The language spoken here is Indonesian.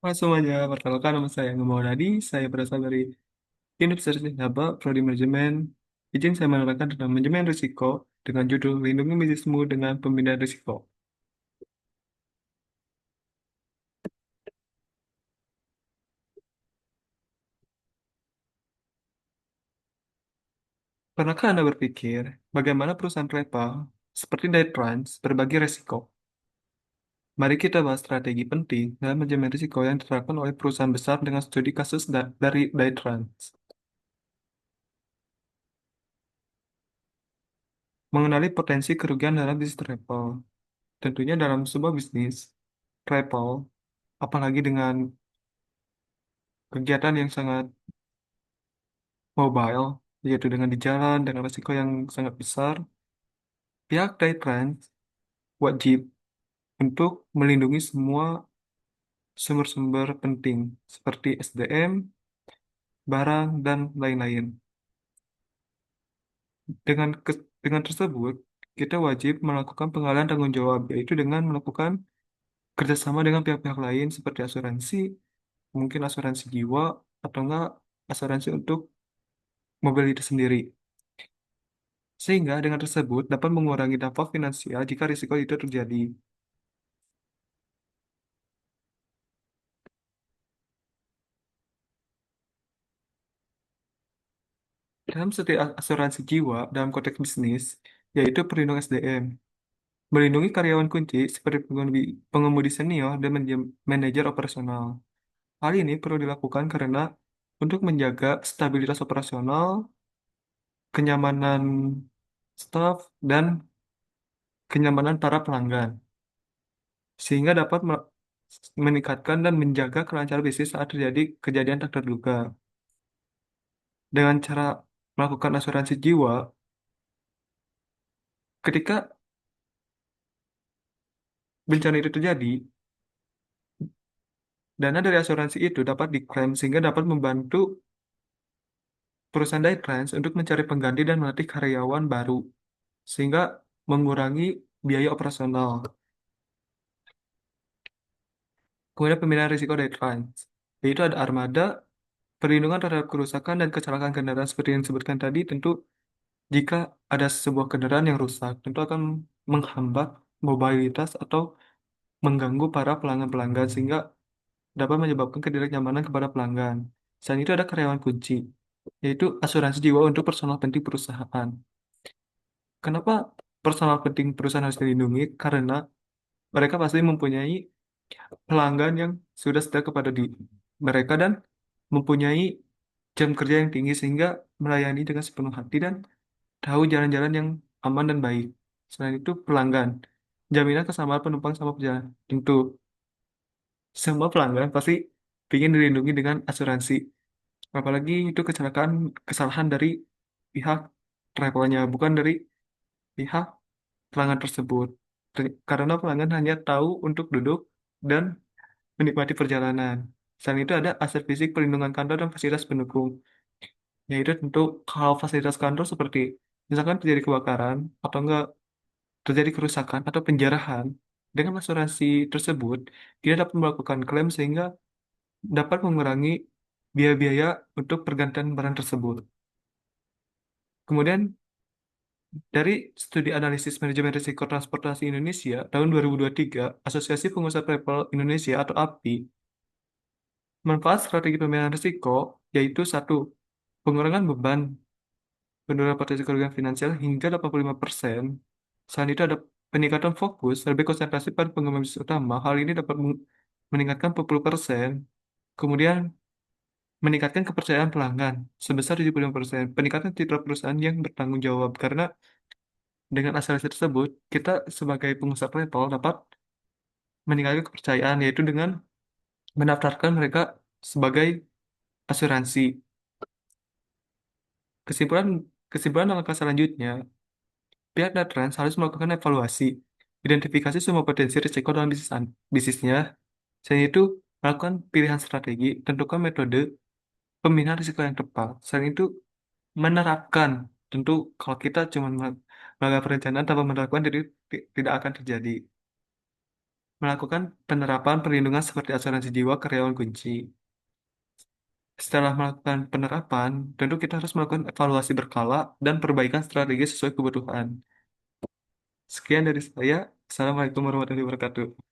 Halo semuanya, perkenalkan nama saya Ngemau Nadi, saya berasal dari Universitas Haba, Prodi Manajemen. Izin saya menerangkan tentang manajemen risiko dengan judul Lindungi Bisnismu dengan Pembinaan Risiko. Pernahkah Anda berpikir bagaimana perusahaan travel seperti Dive Trans berbagi risiko? Mari kita bahas strategi penting dalam manajemen risiko yang diterapkan oleh perusahaan besar dengan studi kasus dari Dive Trans. Mengenali potensi kerugian dalam bisnis travel. Tentunya dalam sebuah bisnis travel, apalagi dengan kegiatan yang sangat mobile, yaitu dengan di jalan, dengan risiko yang sangat besar, pihak Trans wajib untuk melindungi semua sumber-sumber penting, seperti SDM, barang, dan lain-lain. Dengan tersebut, kita wajib melakukan pengalihan tanggung jawab, yaitu dengan melakukan kerjasama dengan pihak-pihak lain seperti asuransi, mungkin asuransi jiwa, atau enggak asuransi untuk mobil itu sendiri. Sehingga dengan tersebut dapat mengurangi dampak finansial jika risiko itu terjadi. Dalam setiap asuransi jiwa dalam konteks bisnis, yaitu perlindungan SDM, melindungi karyawan kunci seperti pengemudi senior dan manajer operasional. Hal ini perlu dilakukan karena untuk menjaga stabilitas operasional, kenyamanan staf, dan kenyamanan para pelanggan, sehingga dapat meningkatkan dan menjaga kelancaran bisnis saat terjadi kejadian tak terduga. Dengan cara melakukan asuransi jiwa, ketika bencana itu terjadi, dana dari asuransi itu dapat diklaim sehingga dapat membantu perusahaan Daytrans untuk mencari pengganti dan melatih karyawan baru, sehingga mengurangi biaya operasional. Kemudian pembinaan risiko Daytrans, yaitu ada armada, perlindungan terhadap kerusakan dan kecelakaan kendaraan seperti yang disebutkan tadi, tentu jika ada sebuah kendaraan yang rusak, tentu akan menghambat mobilitas atau mengganggu para pelanggan-pelanggan sehingga dapat menyebabkan ketidaknyamanan kepada pelanggan. Selain itu ada karyawan kunci, yaitu asuransi jiwa untuk personal penting perusahaan. Kenapa personal penting perusahaan harus dilindungi? Karena mereka pasti mempunyai pelanggan yang sudah setia kepada mereka dan mempunyai jam kerja yang tinggi sehingga melayani dengan sepenuh hati dan tahu jalan-jalan yang aman dan baik. Selain itu pelanggan, jaminan kesamaan penumpang sama perjalanan. Tentu semua pelanggan pasti ingin dilindungi dengan asuransi. Apalagi itu kecelakaan kesalahan dari pihak travelnya, bukan dari pihak pelanggan tersebut. Karena pelanggan hanya tahu untuk duduk dan menikmati perjalanan. Selain itu ada aset fisik perlindungan kantor dan fasilitas pendukung. Yaitu tentu kalau fasilitas kantor seperti misalkan terjadi kebakaran atau enggak terjadi kerusakan atau penjarahan, dengan asuransi tersebut dia dapat melakukan klaim sehingga dapat mengurangi biaya-biaya untuk pergantian barang tersebut. Kemudian dari studi analisis manajemen risiko transportasi Indonesia tahun 2023, Asosiasi Pengusaha Travel Indonesia atau API, manfaat strategi pemilihan risiko yaitu satu, pengurangan beban penurunan potensi kerugian finansial hingga 85%. Selain itu ada peningkatan fokus, lebih konsentrasi pada pengembangan bisnis utama. Hal ini dapat meningkatkan 40%. Kemudian meningkatkan kepercayaan pelanggan sebesar 75%. Peningkatan citra perusahaan yang bertanggung jawab karena dengan asal tersebut, kita sebagai pengusaha travel dapat meningkatkan kepercayaan yaitu dengan mendaftarkan mereka sebagai asuransi. Kesimpulan kesimpulan langkah selanjutnya, pihak Trans harus melakukan evaluasi, identifikasi semua potensi risiko dalam bisnisnya, selain itu melakukan pilihan strategi, tentukan metode pembinaan risiko yang tepat. Selain itu menerapkan, tentu kalau kita cuma melakukan perencanaan tanpa menerapkan, jadi tidak akan terjadi. Melakukan penerapan perlindungan seperti asuransi jiwa karyawan kunci. Setelah melakukan penerapan, tentu kita harus melakukan evaluasi berkala dan perbaikan strategi sesuai kebutuhan. Sekian dari saya. Assalamualaikum warahmatullahi wabarakatuh.